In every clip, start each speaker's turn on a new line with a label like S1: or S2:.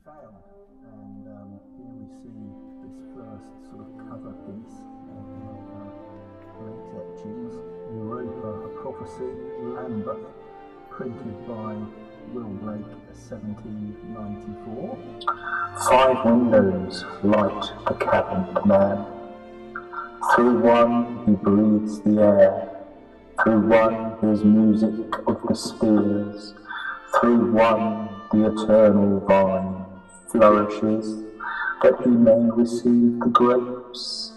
S1: found. And here we see this first sort of cover piece of great etchings, Europa, a Prophecy, Lambeth, printed by Will Blake, 1794.
S2: 5 windows light the cabined man. Through one he breathes the air, through one hears music of the spheres, through one the eternal vine flourishes, that he may receive the grapes.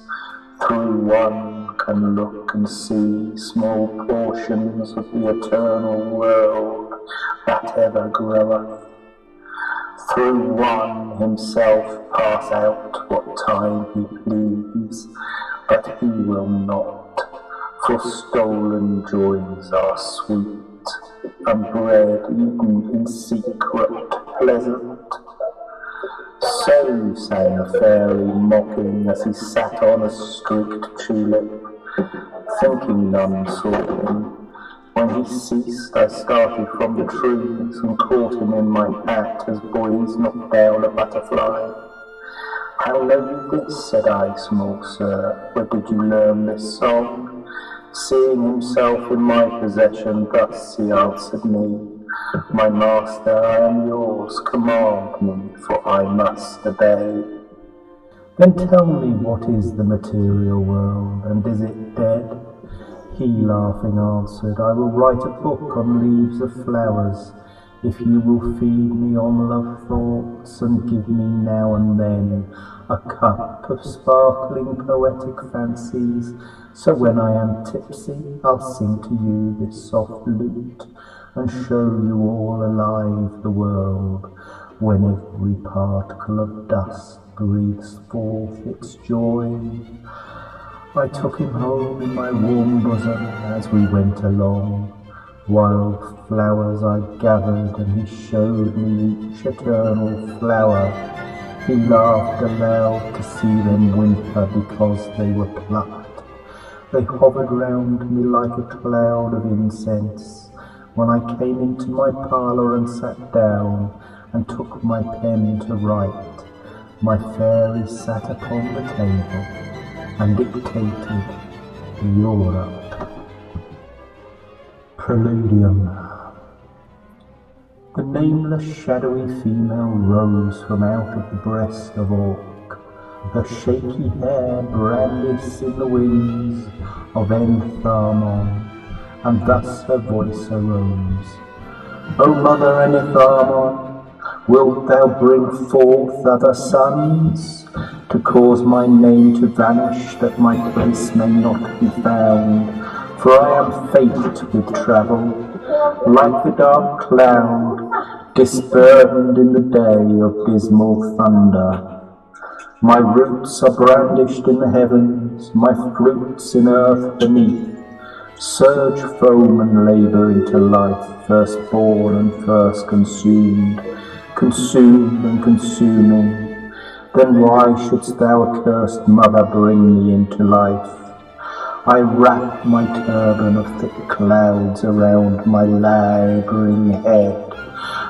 S2: Through one can look and see small portions of the eternal world that ever groweth. Through one himself pass out what time he please, but he will not, for stolen joys are sweet, and bread eaten in secret pleasant. So sang a fairy mocking as he sat on a streaked tulip, thinking none saw him. When he ceased, I started from the trees and caught him in my hat as boys knock down a butterfly. How know you this, said I, small sir, where did you learn this song? Seeing himself in my possession, thus he answered me, my master, I am yours, command me, for I must obey.
S1: Then tell me, what is the material world, and is it dead? He laughing answered, I will write a book on leaves of flowers, if you will feed me on love thoughts, and give me now and then a cup of sparkling poetic fancies, so when I am tipsy I'll sing to you this soft lute, and show you all alive the world, when every particle of dust breathes forth its joy. I took him home in my warm bosom as we went along. Wild flowers I gathered, and he showed me each eternal flower. He laughed aloud to see them whimper because they were plucked. They hovered round me like a cloud of incense. When I came into my parlour and sat down, and took my pen to write, my fairy sat upon the table and dictated Europe. Preludium. The nameless shadowy female rose from out of the breast of Orc, her shaky hair brandished in the wings of Entharmon, and thus her voice arose. O Mother Enitharmon, wilt thou bring forth other sons, to cause my name to vanish, that my place may not be found? For I am faint with travel, like the dark cloud, disburdened in the day of dismal thunder. My roots are brandished in the heavens, my fruits in earth beneath. Surge foam and labour into life, first born and first consumed, consumed and consuming. Then why shouldst thou, accursed mother, bring me into life? I wrap my turban of thick clouds around my labouring head,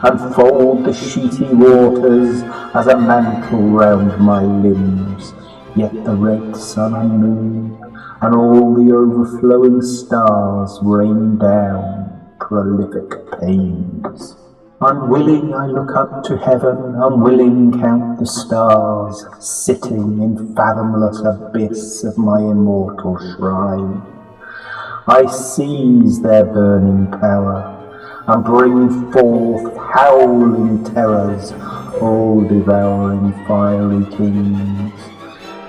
S1: and fold the sheety waters as a mantle round my limbs. Yet the red sun and moon, and all the overflowing stars rain down prolific pains. Unwilling I look up to heaven, unwilling count the stars, sitting in fathomless abyss of my immortal shrine. I seize their burning power, and bring forth howling terrors, all devouring fiery kings,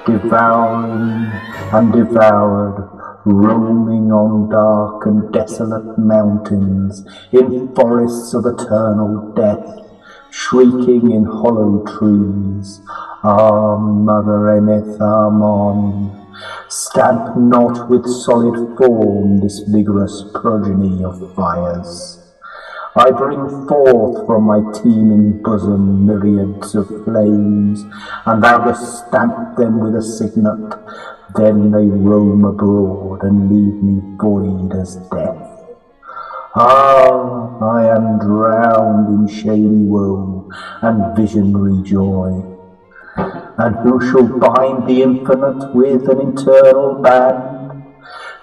S1: devouring and devoured, roaming on dark and desolate mountains, in forests of eternal death, shrieking in hollow trees. Ah, Mother Enitharmon, stamp not with solid form this vigorous progeny of fires. I bring forth from my teeming bosom myriads of flames, and thou dost stamp them with a signet. Then they roam abroad and leave me void as death. Ah, I am drowned in shady woe and visionary joy. And who shall bind the infinite with an eternal band,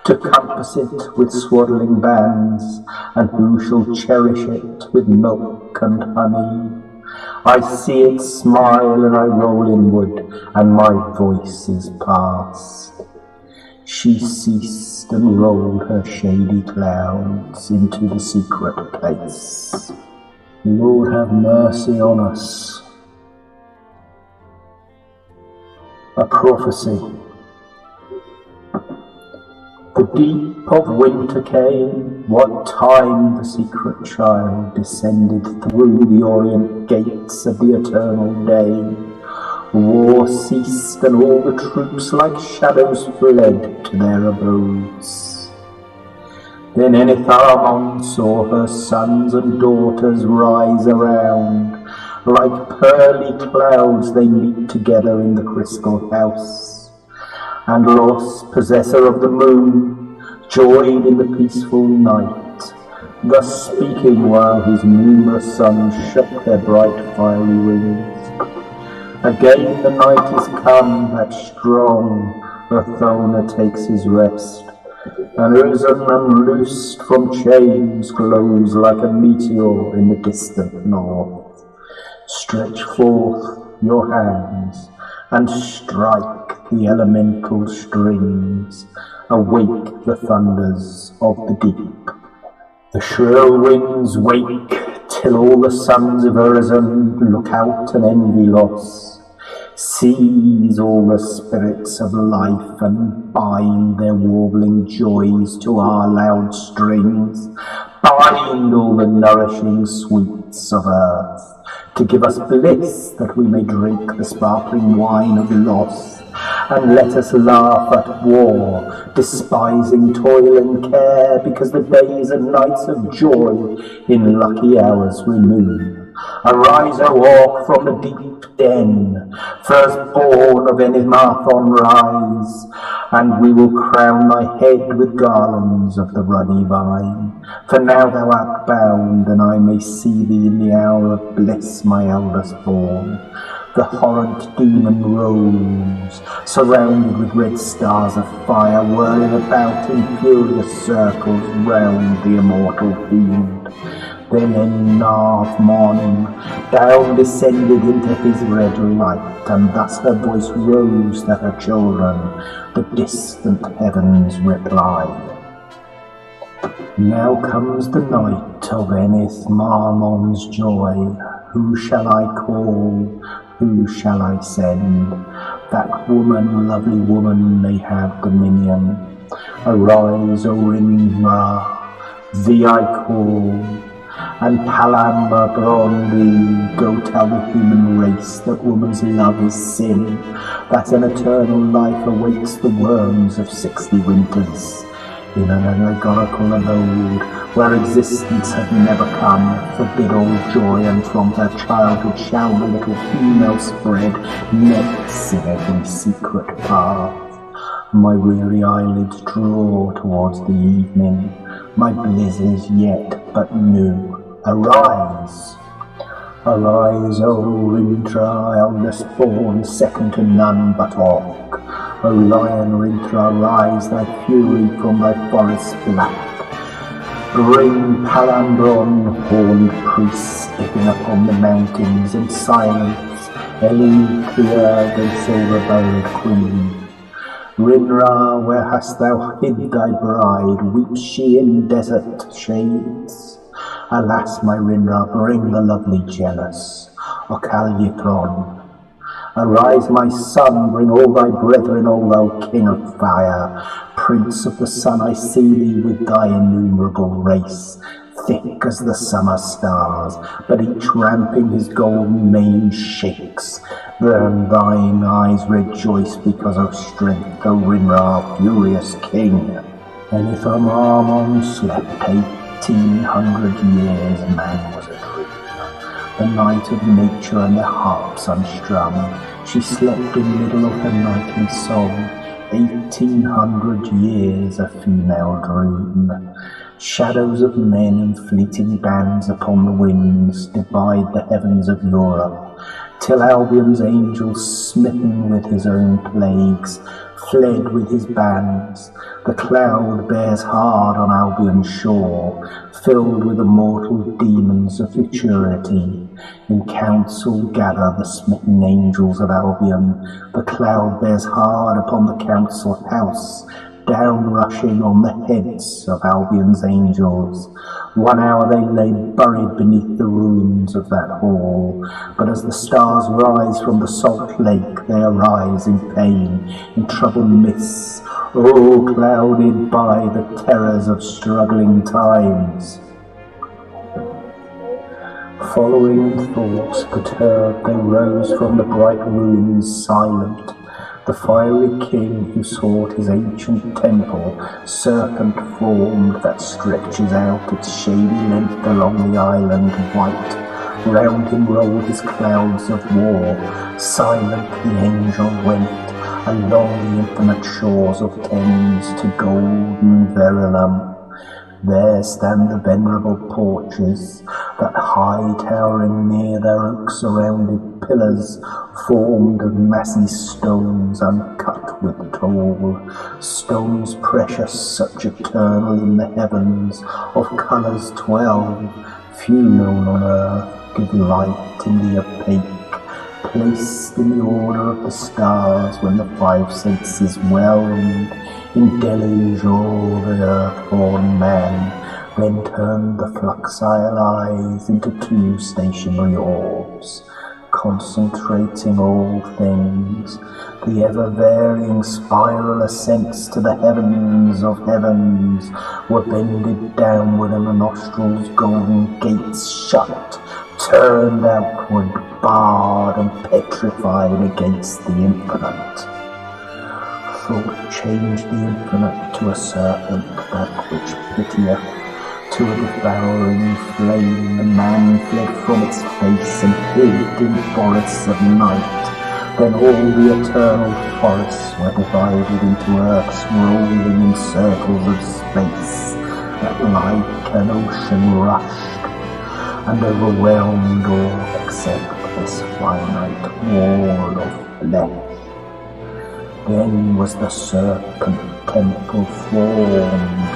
S1: to compass it with swaddling bands? And who shall cherish it with milk and honey? I see it smile and I roll inward, and my voice is past. She ceased and rolled her shady clouds into the secret place. Lord, have mercy on us. A prophecy. The deep of winter came, what time the secret child descended through the orient gates of the eternal day. War ceased and all the troops like shadows fled to their abodes. Then Enitharmon saw her sons and daughters rise around. Like pearly clouds they meet together in the crystal house. And Los, possessor of the moon, joyed in the peaceful night, thus speaking while his numerous sons shook their bright fiery wings. Again the night is come that strong Urthona takes his rest, and Urzan, unloosed from chains, glows like a meteor in the distant north. Stretch forth your hands and strike the elemental strings, awake the thunders of the deep. The shrill winds wake till all the sons of Urzan look out and envy loss, seize all the spirits of life and bind their warbling joys to our loud strings, bind all the nourishing sweets of earth, to give us bliss that we may drink the sparkling wine of loss, and let us laugh at war, despising toil and care, because the days and nights of joy in lucky hours renew. Arise, O Orc, from the deep den, firstborn of Enitharmon, rise, and we will crown thy head with garlands of the ruddy vine. For now thou art bound, and I may see thee in the hour of bliss, my eldest born. The horrent demon rose, surrounded with red stars of fire, whirling about in furious circles round the immortal fiend. Then Enitharmon down descended into his red light, and thus her voice rose to her children, the distant heavens replied. Now comes the night of Enitharmon's joy. Who shall I call? Who shall I send? That woman, lovely woman, may have dominion. Arise, O Rinra, thee I call, and Palambron thee, go tell the human race that woman's love is sin, that an eternal life awaits the worms of 60 winters. In an allegorical abode, where existence had never come, forbid all joy, and from her childhood shall the little female spread nets in every secret path. My weary eyelids draw towards the evening, my bliss is yet but new. Arise! Arise, O Rintra, eldest born, second to none but Orc. O lion Rintra, rise thy fury from thy forest black. Bring Palambron, horned priests, stepping upon the mountains in silence, Ellie clear, the silver-belled queen. Rinra, where hast thou hid thy bride? Weeps she in desert shades? Alas, my Rinra, bring the lovely jealous, Ocalythron. Arise, my son, bring all thy brethren, O thou king of fire. Prince of the sun, I see thee with thy innumerable race, thick as the summer stars, but each ramping his golden mane shakes. Then thine eyes rejoice because of strength, O Rinra, furious king. Enitharmon slept 1800 years, man was a dream. The night of nature and the harps unstrung, she slept in middle of her nightly song. 1800 years, a female dream. Shadows of men in fleeting bands upon the winds divide the heavens of Europe, till Albion's angel, smitten with his own plagues, fled with his bands. The cloud bears hard on Albion's shore, filled with immortal demons of futurity. In council gather the smitten angels of Albion. The cloud bears hard upon the council house, down rushing on the heads of Albion's angels. 1 hour they lay buried beneath the ruins of that hall, but as the stars rise from the salt lake, they arise in pain, in troubled mists, all clouded by the terrors of struggling times. Following thoughts perturbed, they rose from the bright ruins silent. The fiery king who sought his ancient temple, serpent-formed that stretches out its shady length along the island white. Round him rolled his clouds of war. Silent the angel went along the infinite shores of Thames to golden Verulam. There stand the venerable porches, that high towering near their oak-surrounded pillars, formed of massy stones uncut with toll, stones precious, such eternal in the heavens, of colours 12, few known on earth, give light in the opaque, placed in the order of the stars when the 5 senses whelmed in deluge all the earth-born man, then turned the fluxile eyes into 2 stationary orbs, concentrating all things. The ever-varying spiral ascents to the heavens of heavens were bended downward, and the nostrils' golden gates shut, turned outward, barred and petrified against the infinite. Thought changed the infinite to a serpent, that which pitieth, to a devouring flame. The man fled from its face and hid in forests of night. Then all the eternal forests were divided into earths rolling in circles of space, that like an ocean rushed and overwhelmed all except this finite wall of flesh. Then was the serpent temple formed,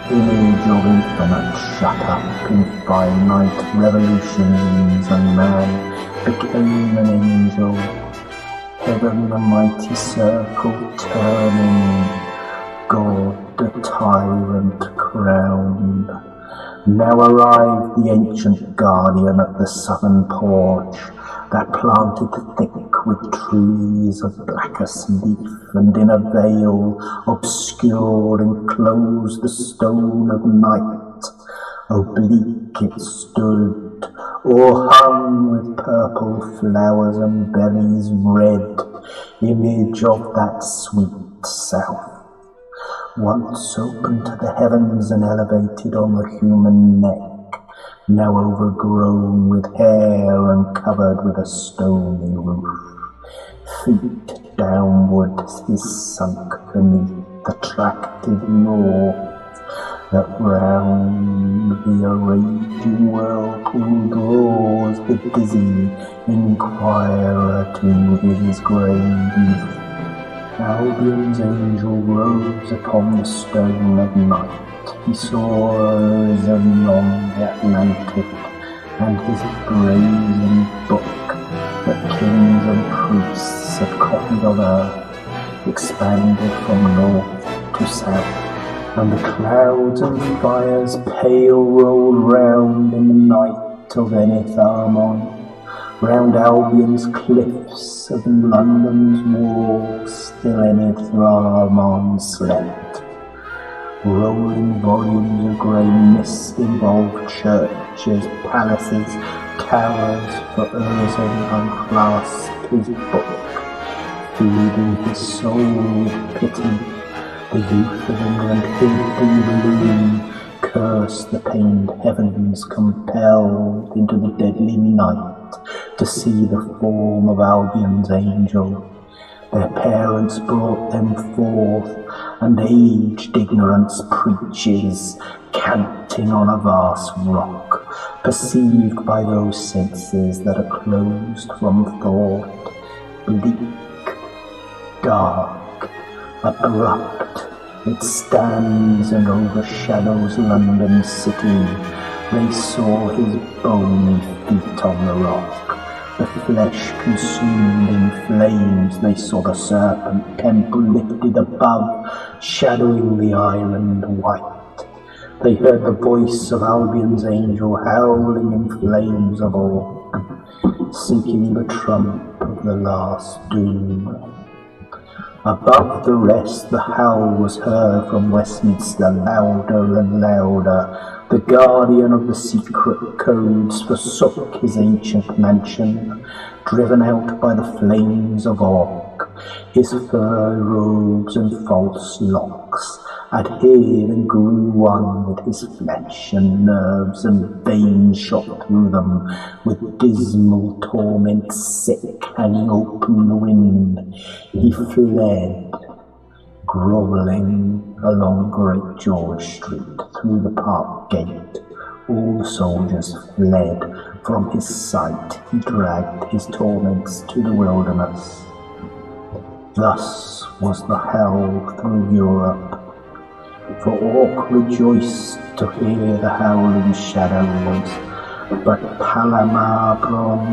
S1: image of infinite shut up in finite revolutions, and man became an angel, heaven a mighty circle turning, God a tyrant crowned. Now arrived the ancient guardian at the southern porch, that planted thick with trees of blackest leaf, and in a veil obscure enclosed the stone of night. Oblique it stood, o'erhung with purple flowers and berries red, image of that sweet south, once open to the heavens and elevated on the human neck, now overgrown with hair and covered with a stony roof. Feet downward is sunk beneath the attractive north, that round the raging whirlpool draws the dizzy inquirer to his grave. Albion's angel rose upon the stone of night. He saw arisen on the Atlantic, and his brazen book that kings and priests had copied on earth expanded from north to south, and the clouds and fires pale rolled round in the night of Enitharmon, round Albion's cliffs and London's walls. Still Enitharmon slept. Rolling volumes of grey mist involved churches, palaces, towers, for Urzon unclasped his book, feeding his soul with pity. The youth of England hid in gloom, cursed the pained heavens, compelled into the deadly night to see the form of Albion's angel. Their parents brought them forth, and aged ignorance preaches, canting on a vast rock, perceived by those senses that are closed from thought, bleak, dark, abrupt, it stands and overshadows London city. They saw his bony feet on the rock, the flesh consumed in flames. They saw the serpent temple lifted above, shadowing the island white. They heard the voice of Albion's angel howling in flames of awe, seeking the trump of the last doom. Above the rest, the howl was heard from Westminster, louder and louder. The guardian of the secret codes forsook his ancient mansion, driven out by the flames of orc. His fur robes and false locks adhered and grew one with his flesh, and nerves and veins shot through them with dismal torment, sick, hanging open the wind. He fled, grovelling along Great George Street, through the park gate. All the soldiers fled from his sight. He dragged his torments to the wilderness. Thus was the howl through Europe, for orc rejoiced to hear the howling shadows, but Palamabron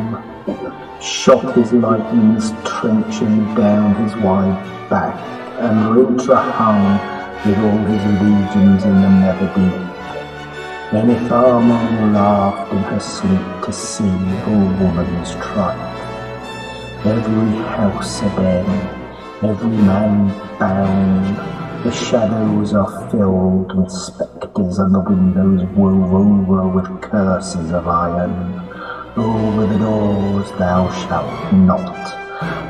S1: shot his lightnings trenching down his wide back, and Rintra hung with all his legions in the nether deep. Enitharmon laughed in her sleep to see a woman's triumph. Every house a den, every man bound. The shadows are filled with spectres, and the windows wove over with curses of iron. Over the doors thou shalt not,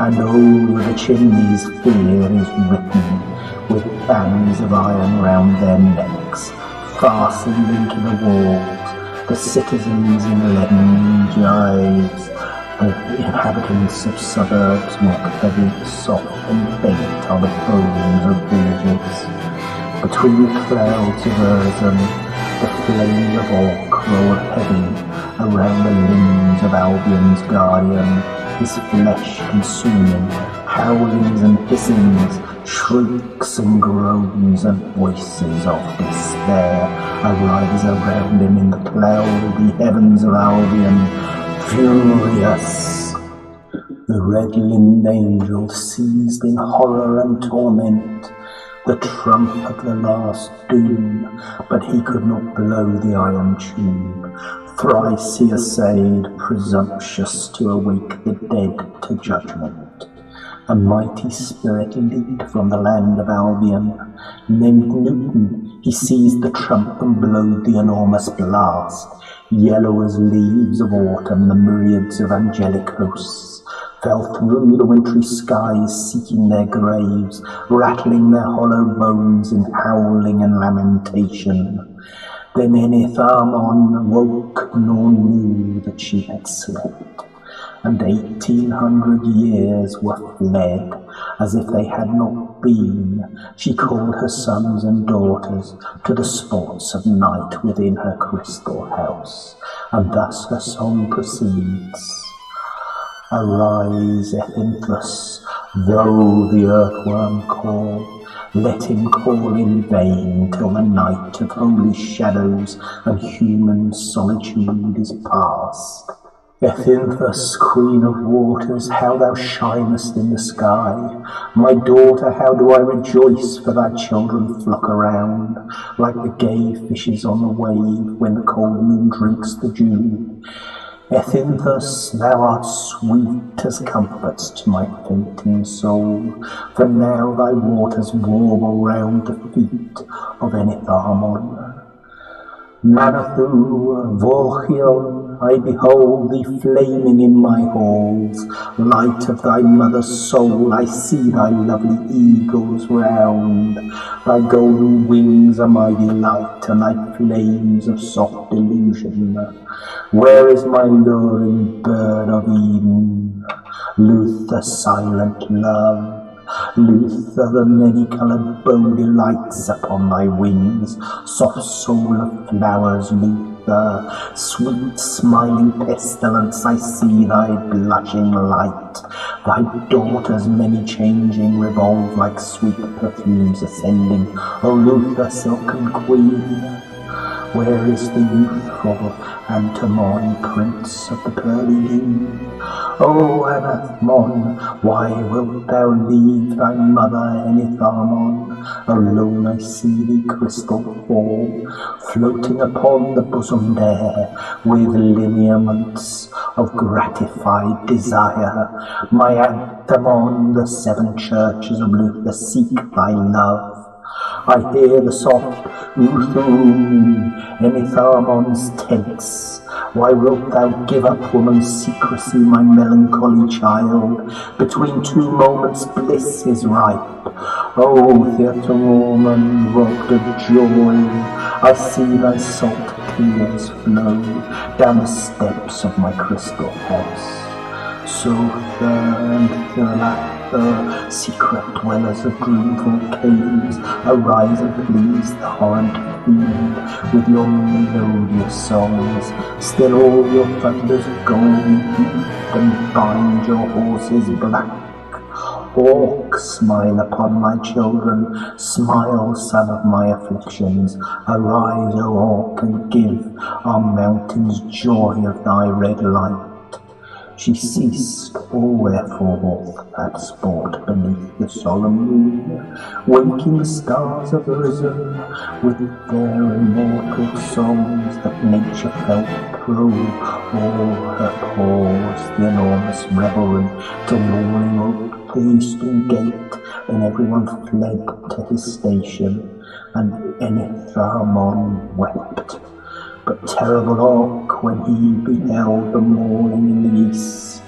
S1: and over the chimneys fear is written, with bands of iron round their necks, fastened into the walls. The citizens in leaden gyves, the inhabitants of suburbs walk heavy, soft and bent are the bones of villages. Between the clouds of earthen, the flame of orc rolled heavy around the limbs of Albion's guardian, his flesh consuming, howlings and hissings, shrieks and groans and voices of despair arise around him in the cloudy heavens of Albion. Furious, the red-limbed angel seized in horror and torment the trump of the last doom, but he could not blow the iron tube. Thrice he essayed, presumptuous to awake the dead to judgment. A mighty spirit leaped from the land of Albion, named Newton. He seized the trump and blowed the enormous blast. Yellow as leaves of autumn, the myriads of angelic hosts fell through the wintry skies, seeking their graves, rattling their hollow bones in howling and lamentation. Then Enitharmon woke, nor knew that she had slept, and 1800 years were fled as if they had not been. She called her sons and daughters to the sports of night within her crystal house, and thus her song proceeds. Arise, Ethynthus, though the earthworm call, let him call in vain till the night of holy shadows and human solitude is past. Ethynthus, queen of waters, how thou shinest in the sky! My daughter, how do I rejoice, for thy children flock around, like the gay fishes on the wave when the cold moon drinks the dew. Ethynthus, thou art sweet as comforts to my fainting soul, for now thy waters warble round the feet of Enitharmon. Manathu, Vorchion, I behold thee flaming in my halls. Light of thy mother's soul, I see thy lovely eagles round. Thy golden wings are my delight, and thy flames of soft delusion. Where is my luring bird of Eden? Loose the silent love. Luther, the many-coloured bow delights upon thy wings, soft soul of flowers, Luther, sweet smiling pestilence, I see thy blushing light. Thy daughters many changing revolve like sweet perfumes ascending, O Luther, silken queen. Where is the youthful Antamon, prince of the pearly dew? O Anathmon, why wilt thou leave thy mother Enitharmon? Alone I see thee, crystal form, floating upon the bosom there, with lineaments of gratified desire. My Antamon, the 7 churches of Luther seek thy love. I hear the soft Uthumi, Enitharmon's tents. Why wilt thou give up woman's secrecy, my melancholy child? Between 2 moments bliss is ripe. O Theaterwoman, robbed of joy, I see thy salt tears flow down the steps of my crystal house. Sotha and Thirlatha, secret dwellers of dreamful caves, arise and please the horrent fiend with your melodious songs. Still all your thunders gold heaped and bind your horses black. Hawk, smile upon my children, smile, son of my afflictions. Arise, O Hawk, and give our mountains joy of thy red light. She ceased, all wherefore that sport beneath the solemn moon. Waking stars have risen with their immortal songs that nature felt through all her pores, the enormous revelry, till morning opened the eastern gate, and everyone fled to his station, and Enitharmon wept. But terrible Orc, when he beheld the morning in the east,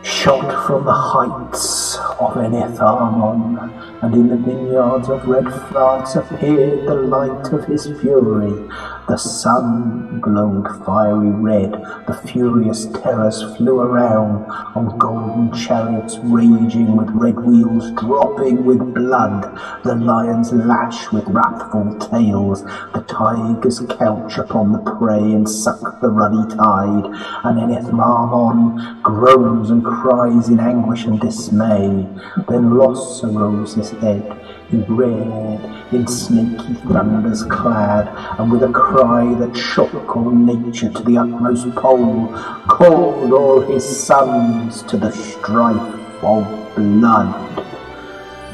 S1: shot from the heights of Enitharmon, and in the vineyards of red France appeared the light of his fury. The sun glowed fiery red, the furious terrors flew around on golden chariots raging with red wheels dropping with blood. The lions lash with wrathful tails, the tigers couch upon the prey and suck the ruddy tide, and Enitharmon groans and cries in anguish and dismay. Then Los arose his head, he reared, in snaky thunders clad, and with a cry that shook all nature to the utmost pole, called all his sons to the strife of blood.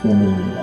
S1: Finian.